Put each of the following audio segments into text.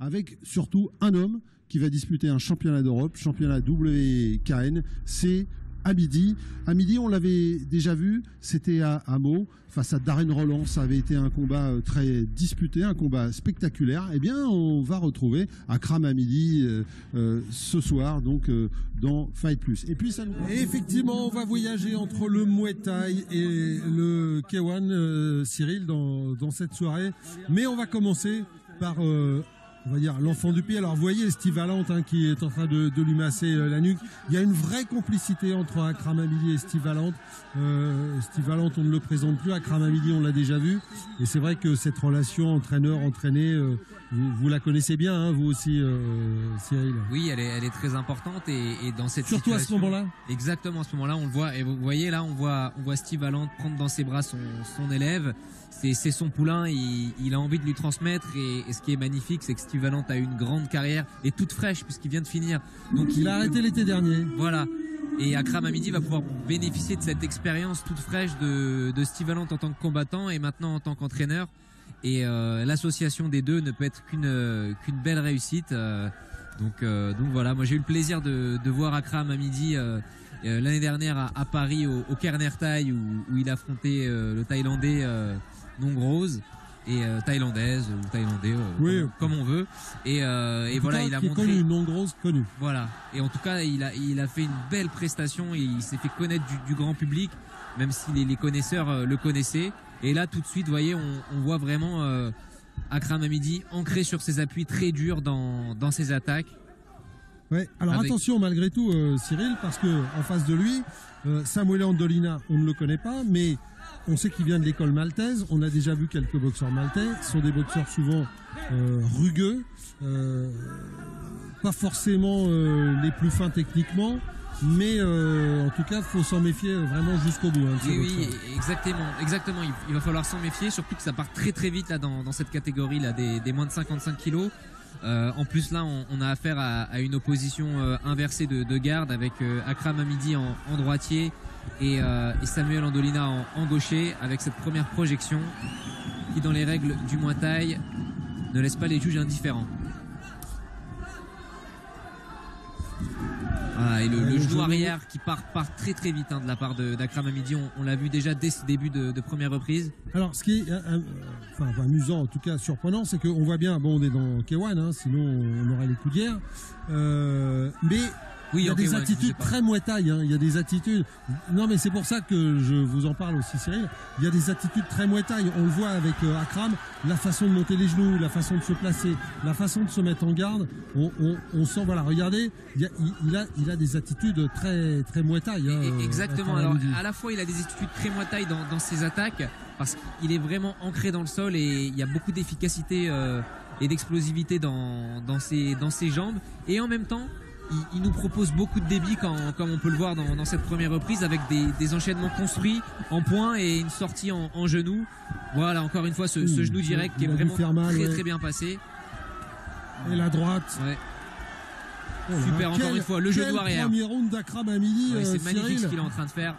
avec surtout un homme qui va disputer un championnat d'Europe, championnat WKN, c'est à midi. À midi, on l'avait déjà vu, c'était à Meaux, face à Darren Roland. Ça avait été un combat très disputé, un combat spectaculaire. Eh bien, on va retrouver Akram Hamidi ce soir, donc dans Fight Plus. Et puis, et effectivement, on va voyager entre le Muay Thai et le K1, Cyril, dans cette soirée. Mais on va commencer par... on va dire l'enfant du pied. Alors vous voyez Steve Valente qui est en train de lui masser la nuque. Il y a une vraie complicité entre Akram Hamidi et Steve Valente. Steve Valente, on ne le présente plus. Akram Hamidi, on l'a déjà vu. Et c'est vrai que cette relation entraîneur-entraîné, vous la connaissez bien, hein, vous aussi, Cyril. Oui, elle est très importante et dans cette surtout situation, à ce moment-là. Exactement, à ce moment-là, on le voit. Et vous voyez là, on voit Steve Valente prendre dans ses bras son élève. C'est son poulain, il a envie de lui transmettre et ce qui est magnifique, c'est que Steve Valente a eu une grande carrière et toute fraîche puisqu'il vient de finir. Donc il a arrêté l'été dernier. Voilà. Et Akram Hamidi va pouvoir bénéficier de cette expérience toute fraîche de Steve Valente en tant que combattant et maintenant en tant qu'entraîneur. Et l'association des deux ne peut être qu'une belle réussite. Donc voilà, moi j'ai eu le plaisir de voir Akram Hamidi l'année dernière à Paris au Kerner Thai où il affrontait le Thaïlandais Nongrose et thaïlandaise ou thaïlandais oui, comme on veut et voilà, il a montré connu, Nongrose connu. Voilà, et en tout cas il a fait une belle prestation et il s'est fait connaître du grand public, même si les connaisseurs le connaissaient. Et là tout de suite, vous voyez, on voit vraiment Akram Hamidi ancré sur ses appuis, très dur dans ses attaques. Ouais. Alors attention malgré tout, Cyril, parce que en face de lui, Samuel Andolina, on ne le connaît pas, mais on sait qu'il vient de l'école maltaise. On a déjà vu quelques boxeurs maltais. Ce sont des boxeurs souvent rugueux, pas forcément les plus fins techniquement, mais en tout cas, faut s'en méfier vraiment jusqu'au bout. Hein, oui, exactement. Il va falloir s'en méfier, surtout que ça part très très vite là dans cette catégorie là des moins de 55 kilos. En plus là, on a affaire à une opposition inversée de garde avec Akram Hamidi en droitier et Samuel Andolina en gaucher, avec cette première projection qui, dans les règles du Muay Thai, ne laisse pas les juges indifférents. Voilà, et le genou arrière qui part très très vite de la part d'Akram Hamidi, on l'a vu déjà dès ce début de première reprise. Alors ce qui est amusant, en tout cas surprenant, c'est qu'on voit bien, bon, on est dans K1, hein, sinon on aurait les coups de guerre, mais oui, il y a des attitudes très Muay Thai, hein, il y a des attitudes, non mais c'est pour ça que je vous en parle aussi, Cyril, il y a des attitudes très Muay Thai, on le voit avec Akram, la façon de monter les genoux, la façon de se placer, la façon de se mettre en garde, on sent, voilà, regardez, il a des attitudes très très Muay Thai. Hein, exactement, alors à la fois il a des attitudes très Muay Thai dans ses attaques, parce qu'il est vraiment ancré dans le sol et il y a beaucoup d'efficacité et d'explosivité dans ses jambes, et en même temps il nous propose beaucoup de débit comme on peut le voir dans cette première reprise, avec des enchaînements construits en points et une sortie en genou. Voilà, encore une fois ce genou direct qui est vraiment très bien passé. Et la droite. Ouais. Oh, super, encore une fois le genou arrière. Premier round d'Akram Hamidi. C'est magnifique ce qu'il est en train de faire.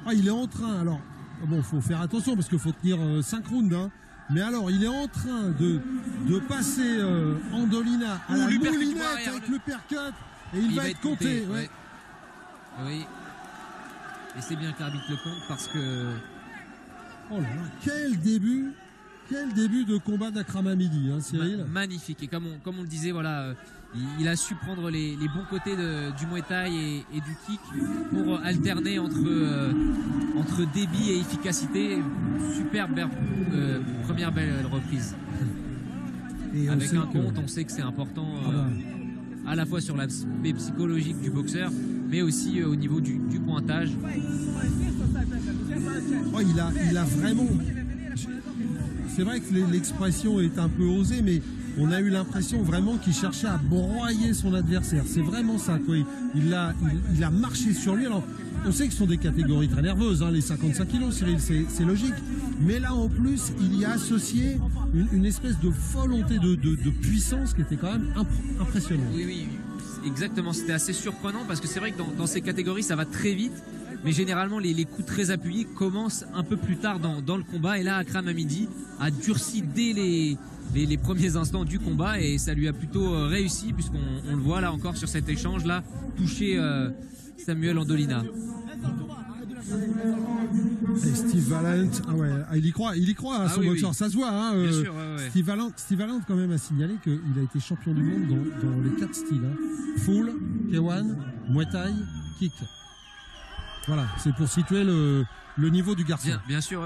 Ah, il est en train, alors bon, faut faire attention parce qu'il faut tenir 5 rounds, hein. Mais alors, il est en train de passer Andolina à la moulinette avec le percut et il va être compté. Ouais. Oui. Et c'est bien que l'arbitre le compte parce que... Oh là là, quel début de combat d'Akram Hamidi, hein, Cyril. Magnifique. Et comme on le disait, voilà, il a su prendre les bons côtés du Muay Thai et du kick pour alterner entre débit et efficacité. Superbe première belle reprise. Et avec un compte, on sait que c'est important à la fois sur l'aspect psychologique du boxeur, mais aussi au niveau du pointage. Oh, il a vraiment... C'est vrai que l'expression est un peu osée, mais on a eu l'impression vraiment qu'il cherchait à broyer son adversaire. C'est vraiment ça, quoi. Il a marché sur lui. Alors, on sait que ce sont des catégories très nerveuses, hein, les 55 kilos, Cyril, c'est logique. Mais là, en plus, il y a associé une espèce de volonté de puissance qui était quand même impressionnante. Oui, exactement. C'était assez surprenant parce que c'est vrai que dans ces catégories, ça va très vite. Mais généralement, les coups très appuyés commencent un peu plus tard dans le combat. Et là, Akram Hamidi a durci dès les premiers instants du combat et ça lui a plutôt réussi puisqu'on le voit là encore sur cet échange là toucher Samuel Andolina. Et Steve Valent, il y croit à son boxeur, ça se voit. Hein, bien sûr, Steve Valent quand même a signalé qu'il a été champion du monde dans les 4 styles. Hein. Full, K1, Muay Thai, Kick. Voilà, c'est pour situer le niveau du garçon. Bien sûr,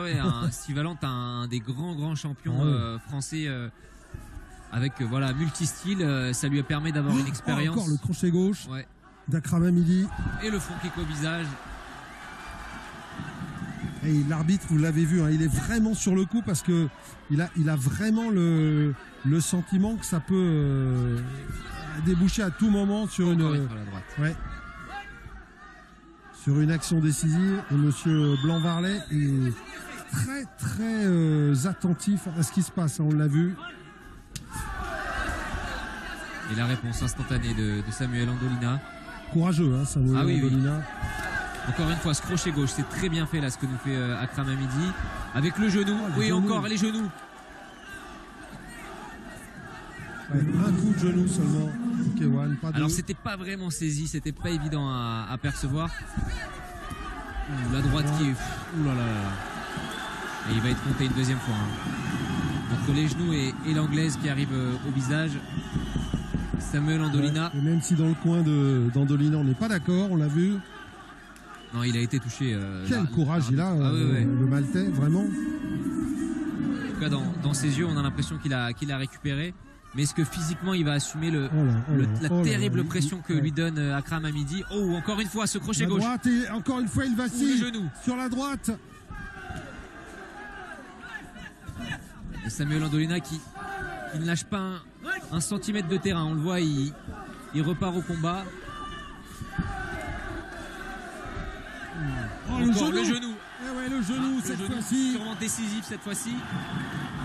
Steve Valent, un des grands champions français avec multi-style. Ça lui a permis d'avoir une expérience. Encore le crochet gauche d'Akram Hamidi. Et le front kick au visage. Et l'arbitre, vous l'avez vu, hein, il est vraiment sur le coup parce que il a vraiment le sentiment que ça peut déboucher à tout moment sur sur une action décisive. Et monsieur Blanc-Varlet est très attentif à ce qui se passe, hein, on l'a vu. Et la réponse instantanée de Samuel Andolina. Courageux, hein, Samuel Andolina. Encore une fois, ce crochet gauche, c'est très bien fait là ce que nous fait Akram Hamidi. Avec le genou, encore les genoux. Un coup de genou seulement. K1, pas alors c'était pas vraiment saisi, c'était pas évident à percevoir. La droite qui est... Ouh là là là. Et il va être compté une deuxième fois. Hein. Entre les genoux et l'anglaise qui arrive au visage. Samuel Andolina. Et même si dans le coin d'Andolina on n'est pas d'accord, on l'a vu. Non, il a été touché. Quel courage il a, le Maltais, vraiment. En tout cas, dans ses yeux, on a l'impression qu'il a récupéré. Mais est-ce que physiquement, il va assumer la terrible pression que lui donne Akram Hamidi? Oh, encore une fois, ce crochet gauche. Droite et encore une fois, il vacille sur la droite. Et Samuel Andolina qui ne lâche pas un centimètre de terrain. On le voit, il repart au combat. Encore le genou. Le genou cette fois-ci. Sûrement décisif cette fois-ci.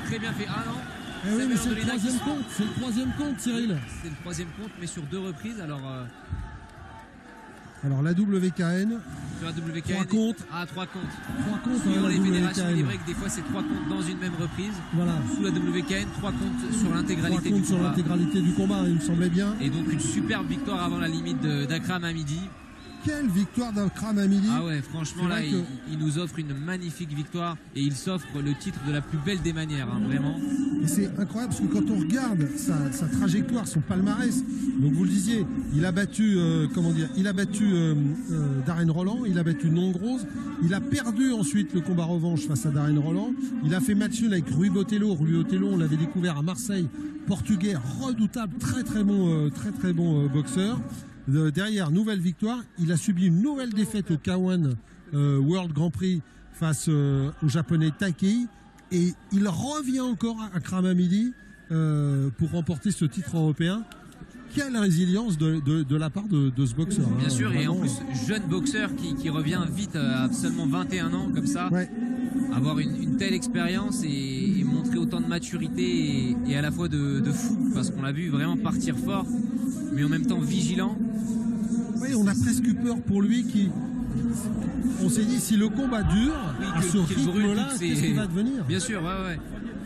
Très bien fait. Ah non. Mais c'est le troisième compte, Cyril. C'est le troisième compte, mais sur 2 reprises. Alors la WKN. Sur la WKN. 3 comptes. 3 comptes. 3 comptes. Suivant les fédérations, il est vrai que des fois c'est 3 comptes dans une même reprise. Voilà. Sous la WKN, 3 comptes sur l'intégralité du combat. 3 comptes sur l'intégralité du combat, il me semblait bien. Et donc une superbe victoire avant la limite d'Akram Hamidi. Quelle victoire d'Akram Hamidi. Ah ouais, franchement là, il nous offre une magnifique victoire et il s'offre le titre de la plus belle des manières, hein, vraiment. Et c'est incroyable parce que quand on regarde sa trajectoire, son palmarès, donc vous le disiez, il a battu, Darren Roland, il a battu Nongrose, il a perdu ensuite le combat revanche face à Darren Roland, il a fait match nul avec Rui Botelho. Rui Botelho, on l'avait découvert à Marseille, portugais, redoutable, très bon boxeur. Derrière, nouvelle victoire. Il a subi une nouvelle défaite au K1 World Grand Prix face au japonais Takei. Et il revient encore à Akram Hamidi pour remporter ce titre européen. Quelle résilience de la part de ce boxeur. Bien sûr, vraiment. Et en plus, jeune boxeur qui revient vite à seulement 21 ans, comme ça. Ouais. Avoir une telle expérience et montrer autant de maturité et à la fois de fou, parce qu'on l'a vu vraiment partir fort, mais en même temps vigilant. Oui, on a presque peur pour lui on s'est dit si le combat dure, à ce rythme-là, qu'est-ce qu'il va devenir? Bien sûr, ouais.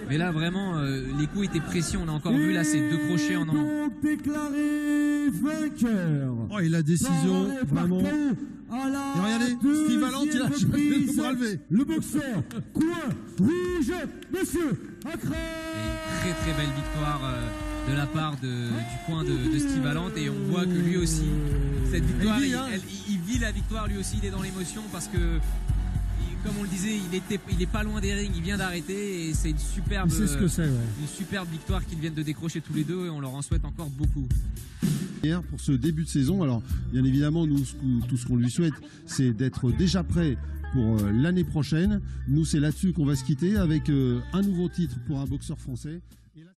Mais là, vraiment, les coups étaient précis. On a encore vu là ces 2 crochets en an. Déclaré vainqueur. Oh, et la décision, vraiment. Et regardez, Steve Valent, il a jamais pour relever. Le boxeur, coin rouge, monsieur Akram. Et une très belle victoire de la part du coin de Steve Valent. Et on voit que lui aussi, cette victoire, il vit la victoire, lui aussi, il est dans l'émotion parce que, comme on le disait, il est pas loin des rings, il vient d'arrêter et c'est une superbe, une superbe victoire qu'ils viennent de décrocher tous les deux et on leur en souhaite encore beaucoup. Pour ce début de saison, alors bien évidemment, nous, tout ce qu'on lui souhaite, c'est d'être déjà prêt pour l'année prochaine. Nous, c'est là-dessus qu'on va se quitter avec un nouveau titre pour un boxeur français.